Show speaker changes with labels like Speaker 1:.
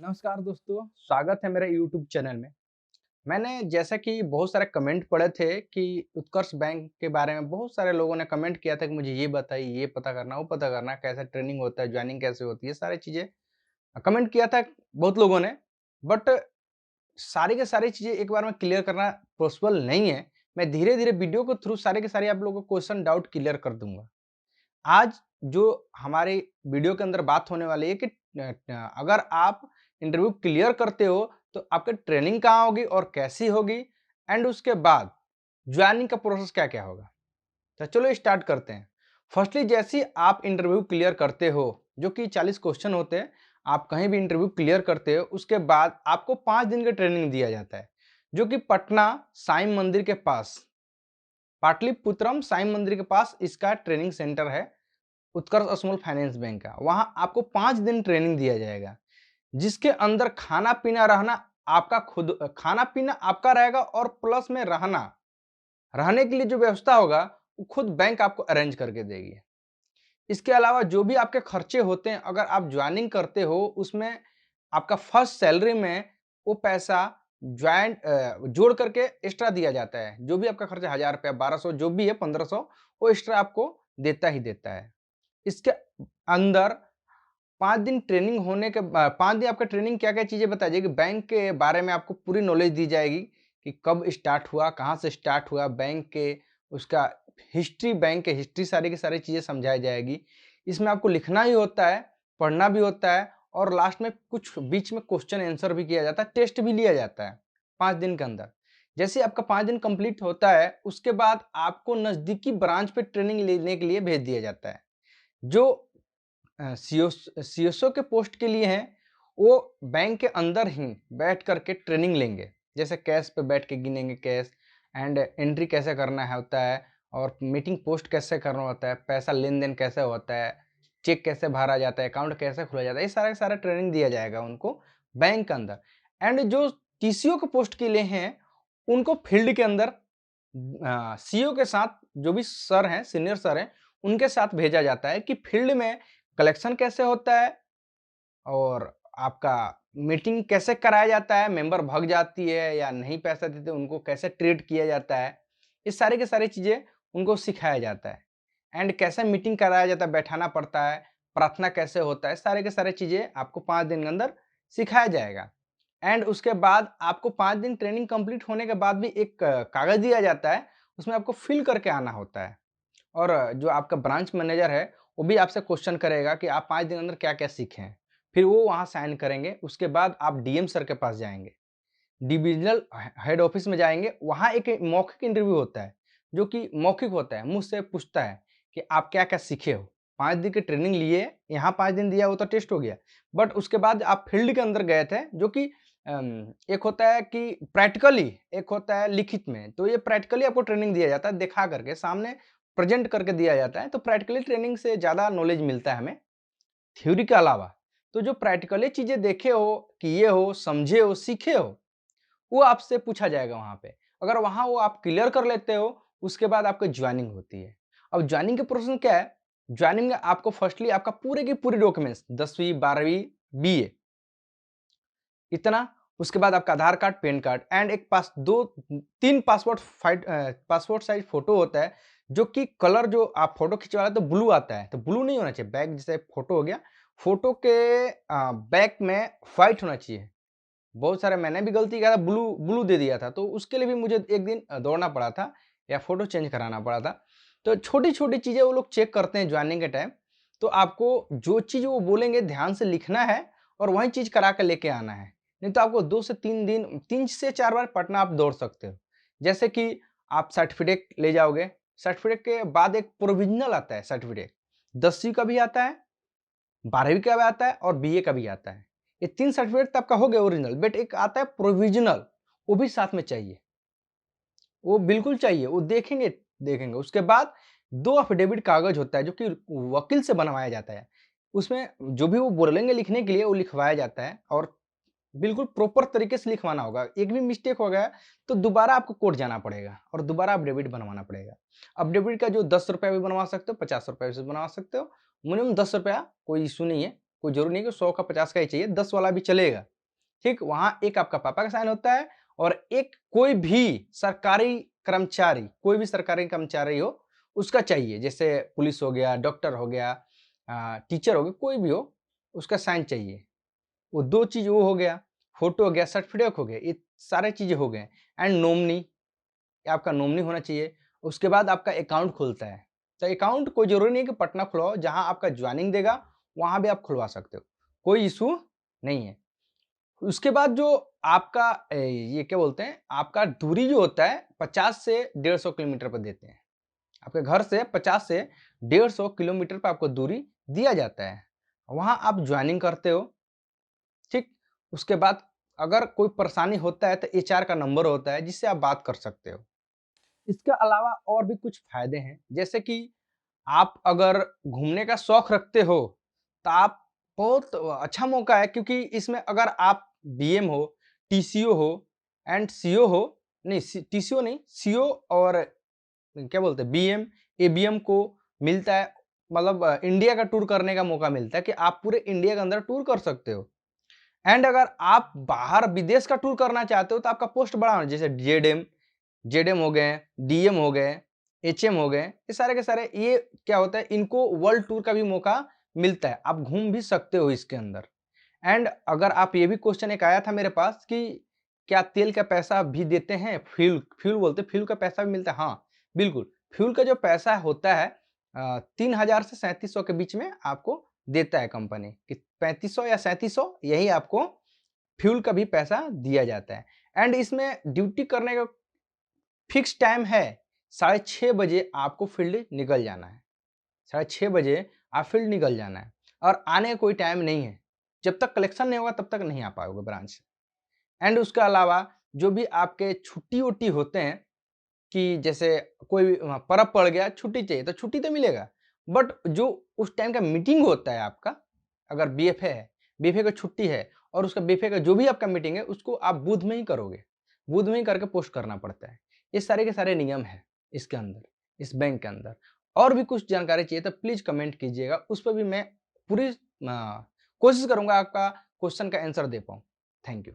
Speaker 1: नमस्कार दोस्तों, स्वागत है मेरे YouTube चैनल में। मैंने जैसा कि बहुत सारे कमेंट पढ़े थे कि उत्कर्ष बैंक के बारे में बहुत सारे लोगों ने कमेंट किया था कि मुझे ये बताइए, ये पता करना, वो पता करना, कैसा ट्रेनिंग होता है, जॉइनिंग कैसे होती है, सारी चीज़ें कमेंट किया था बहुत लोगों ने। बट सारी की सारी चीज़ें एक बार में क्लियर करना पॉसिबल नहीं है। मैं धीरे-धीरे वीडियो के थ्रू सारे के सारे आप लोगों को क्वेश्चन, डाउट क्लियर कर दूँगा। आज जो हमारे वीडियो के अंदर बात होने वाली है कि अगर आप इंटरव्यू क्लियर करते हो तो आपकी ट्रेनिंग कहाँ होगी और कैसी होगी एंड उसके बाद ज्वाइनिंग का प्रोसेस क्या-क्या होगा। तो चलो स्टार्ट करते हैं। फर्स्टली जैसे ही आप इंटरव्यू क्लियर करते हो, जो कि 40 क्वेश्चन होते हैं, आप कहीं भी इंटरव्यू क्लियर करते हो, उसके बाद आपको 5 दिन का ट्रेनिंग दिया जाता है, जो कि पटना साईं मंदिर के पास, पाटलिपुत्रम साईं मंदिर के पास इसका ट्रेनिंग सेंटर है। उत्कर्ष स्मॉल फाइनेंस बैंक का, वहां आपको 5 दिन ट्रेनिंग दिया जाएगा, जिसके अंदर खाना पीना रहना आपका खुद, खाना पीना आपका रहेगा और प्लस में रहने के लिए जो व्यवस्था होगा वो खुद बैंक आपको अरेंज करके देगी। इसके अलावा जो भी आपके खर्चे होते हैं, अगर आप ज्वाइनिंग करते हो, उसमें आपका फर्स्ट सैलरी में वो पैसा जोड़ करके एक्स्ट्रा दिया जाता है। जो भी आपका खर्चा 1000 रुपया, 1200, जो भी है 1500, वो एक्स्ट्रा आपको देता ही देता है। इसके अंदर 5 दिन ट्रेनिंग होने के 5 दिन आपका ट्रेनिंग क्या-क्या चीज़ें बताई जाएगी, बैंक के बारे में आपको पूरी नॉलेज दी जाएगी कि कब स्टार्ट हुआ, कहाँ से स्टार्ट हुआ, बैंक के उसका हिस्ट्री, बैंक के हिस्ट्री, सारी की सारी चीज़ें समझाई जाएगी। इसमें आपको लिखना ही होता है, पढ़ना भी होता है और लास्ट में कुछ बीच में क्वेश्चन आंसर भी किया जाता है, टेस्ट भी लिया जाता है 5 दिन के अंदर। जैसे ही आपका 5 दिन कंप्लीट होता है, उसके बाद आपको नज़दीकी ब्रांच पे ट्रेनिंग लेने के लिए भेज दिया जाता है। जो सीएसओ के पोस्ट के लिए हैं, वो बैंक के अंदर ही बैठ कर के ट्रेनिंग लेंगे। जैसे कैश पे बैठ के गिनेंगे कैश, एंड एंट्री कैसे करना है होता है, और मीटिंग पोस्ट कैसे करना होता है, पैसा लेन-देन कैसे होता है, चेक कैसे भरा जाता है, अकाउंट कैसे खोला जाता है, ये सारा का सारा ट्रेनिंग दिया जाएगा उनको बैंक के अंदर। एंड जो टीसीओ के पोस्ट के लिए हैं, उनको फील्ड के अंदर सीईओ के साथ, जो भी सर हैं, सीनियर सर हैं, उनके साथ भेजा जाता है कि फील्ड में कलेक्शन कैसे होता है और आपका मीटिंग कैसे कराया जाता है, मेंबर भाग जाती है या नहीं पैसा देते उनको कैसे ट्रीट किया जाता है, ये सारी की सारी चीज़ें उनको सिखाया जाता है। एंड कैसे मीटिंग कराया जाता है, बैठाना पड़ता है, प्रार्थना कैसे होता है, सारे के सारे चीज़ें आपको 5 दिन के अंदर सिखाया जाएगा। एंड उसके बाद आपको 5 दिन ट्रेनिंग कंप्लीट होने के बाद भी एक कागज़ दिया जाता है, उसमें आपको फिल करके आना होता है। और जो आपका ब्रांच मैनेजर है, वो भी आपसे क्वेश्चन करेगा कि आप 5 दिन के अंदर क्या-क्या सीखे हैं। फिर वो वहाँ साइन करेंगे, उसके बाद आप डीएम सर के पास जाएँगे। डिविज़नल हेड ऑफिस में जाएँगे, वहाँ एक मौखिक इंटरव्यू होता है, जो कि मौखिक होता है, मुझसे पूछता है कि आप क्या-क्या सीखे हो? 5 दिन की ट्रेनिंग लिए, यहाँ 5 दिन दिया वो तो टेस्ट हो गया। बट उसके बाद आप फील्ड के अंदर गए थे, जो कि एक होता है कि प्रैक्टिकली, एक होता है लिखित में। तो ये प्रैक्टिकली आपको ट्रेनिंग दिया जाता है, दिखा करके, सामने प्रेज़ेंट करके दिया जाता है, तो प्रैक्टिकली ट्रेनिंग से ज़्यादा नॉलेज मिलता है हमें, थ्योरी के अलावा। तो जो प्रैक्टिकली चीज़ें देखे हो, किए हो, समझे हो, सीखे हो, वो आपसे पूछा जाएगा वहाँ पे। अगर वहाँ वो आप क्लियर कर लेते हो, उसके बाद आपकी जॉइनिंग होती है। अब जॉइनिंग के प्रोसेस क्या है? जॉइनिंग में आपको फर्स्टली आपका पूरे की पूरी डॉक्यूमेंट्स, 10वीं, 12वीं, बीए, इतना, उसके बाद आपका आधार कार्ड, पैन कार्ड एंड एक 3 पासपोर्ट साइज़ फ़ोटो होता है, जो कि कलर, जो आप फ़ोटो खिंचवा रहे हो तो ब्लू आता है, तो ब्लू नहीं होना चाहिए, बैक जैसे फ़ोटो हो गया, फ़ोटो के बैक में व्हाइट होना चाहिए। बहुत सारे मैंने भी गलती किया था, ब्लू ब्लू दे दिया था, तो उसके लिए भी मुझे एक दिन दौड़ना पड़ा था या फ़ोटो चेंज कराना पड़ा था। तो छोटी-छोटी चीज़ें वो लोग चेक करते हैं जॉइनिंग के टाइम, तो आपको जो चीज़ वो बोलेंगे ध्यान से लिखना है और वही चीज़ करा के लेके आना है। नहीं तो आपको 2 से 3 दिन, 3 से 4 बार पटना आप दौड़ सकते हो। जैसे कि आप सर्टिफ़िकेट ले जाओगे, सर्टिफ़िकेट के बाद एक प्रोविज़नल आता है सर्टिफ़िकेट, 10वीं का भी आता है, 12वीं का भी आता है और बीए का भी आता है। ये 3 सर्टिफ़िकेट तो आपका हो गया ओरिजिनल, बट एक आता है प्रोविज़नल, वो भी साथ में चाहिए। वो बिल्कुल चाहिए, वो देखेंगे देखेंगे। उसके बाद 2 एफ़िडेविट कागज़ होता है, जो कि वकील से बनवाया जाता है। उसमें जो भी वो बोलेंगे लिखने के लिए, वो लिखवाया जाता है और बिल्कुल प्रॉपर तरीके से लिखवाना होगा। एक भी मिस्टेक हो गया तो दोबारा आपको कोर्ट जाना पड़ेगा और दोबारा एफ़िडेविट बनवाना पड़ेगा। एफ़िडेविट का जो ₹10 भी बनवा सकते हो, ₹50 से बनवा सकते हो। मिनिमम ₹10, कोई इश्यू नहीं है, कोई ज़रूरी नहीं है कि 100 का 50 का ही चाहिए, 10 वाला भी चलेगा। ठीक, वहाँ एक आपका पापा का साइन होता है और एक कोई भी सरकारी कर्मचारी, कोई भी सरकारी कर्मचारी हो, उसका चाहिए। जैसे पुलिस हो गया, डॉक्टर हो गया, टीचर हो गया, कोई भी हो, उसका साइन चाहिए। वो 2 चीज़ वो हो गया, फ़ोटो हो गया, सर्टिफ़िकेट हो गया, ये सारे चीज़ें हो गए एंड नॉमिनी, आपका नॉमिनी होना चाहिए। उसके बाद आपका अकाउंट खुलता है। तो अकाउंट कोई ज़रूरी नहीं है कि पटना खुलवाओ, जहाँ आपका जॉइनिंग देगा, वहाँ भी आप खुलवा सकते हो। कोई इश्यू नहीं है। उसके बाद जो आपका ये क्या बोलते हैं, आपका दूरी जो होता है 50 से 150 किलोमीटर पे देते हैं। आपके घर से 50 से 150 किलोमीटर पे आपको दूरी दिया जाता है। वहाँ आप जॉइनिंग करते हो, ठीक? उसके बाद अगर कोई परेशानी होता है तो एचआर का नंबर होता है जिससे आप बात कर सकते हो। इसके अलावा और भी कुछ फ़ायदे हैं, जैसे कि आप अगर घूमने का शौक रखते हो, तो आप बहुत अच्छा मौका है, क्योंकि इसमें अगर आप बीएम हो, टीसीओ हो एंड सीओ हो, नहीं टीसीओ नहीं, सीओ और क्या बोलते हैं बीएम, एबीएम को मिलता है, मतलब इंडिया का टूर करने का मौका मिलता है कि आप पूरे इंडिया के अंदर टूर कर सकते हो। एंड अगर आप बाहर विदेश का टूर करना चाहते हो तो आपका पोस्ट बड़ा होना, जैसे जेडएम, जेडएम हो गए, डीएम हो गए, एचएम हो गए, ये सारे के सारे, ये क्या होता है, इनको वर्ल्ड टूर का भी मौका मिलता है, आप घूम भी सकते हो इसके अंदर। एंड अगर आप, ये भी क्वेश्चन एक आया था मेरे पास कि क्या तेल का पैसा भी देते हैं, फ्यूल फ्यूल बोलते हैं, फ्यूल का पैसा भी मिलता है? हाँ, बिल्कुल। फ्यूल का जो पैसा होता है 3000 से 3700 के बीच में आपको देता है कंपनी, कि 3500 या 3700 यही आपको फ्यूल का भी पैसा दिया जाता है। एंड इसमें ड्यूटी करने का फिक्स टाइम है, 6:30 बजे आपको फील्ड निकल जाना है। 6:30 बजे आप फील्ड निकल जाना है और आने का कोई टाइम नहीं है। जब तक कलेक्शन नहीं होगा तब तक नहीं आ पाओगे ब्रांच से। एंड उसके अलावा जो भी आपके छुट्टी-वुट्टी होते हैं, कि जैसे कोई पर्व पड़ गया, छुट्टी चाहिए, तो छुट्टी तो मिलेगा। बट जो उस टाइम का मीटिंग होता है आपका, अगर बीएफए है, बीएफए का छुट्टी है और उसका बीएफए का जो भी आपका मीटिंग है, उसको आप बुध में ही करोगे। बुध में ही करके पोस्ट करना पड़ता है। ये सारे के सारे नियम हैं इसके अंदर, इस बैंक के अंदर। और भी कुछ जानकारी चाहिए तो प्लीज़ कमेंट कीजिएगा, उस पे भी मैं पूरी कोशिश करूँगा आपका क्वेश्चन का आंसर दे पाऊँ। Thank you.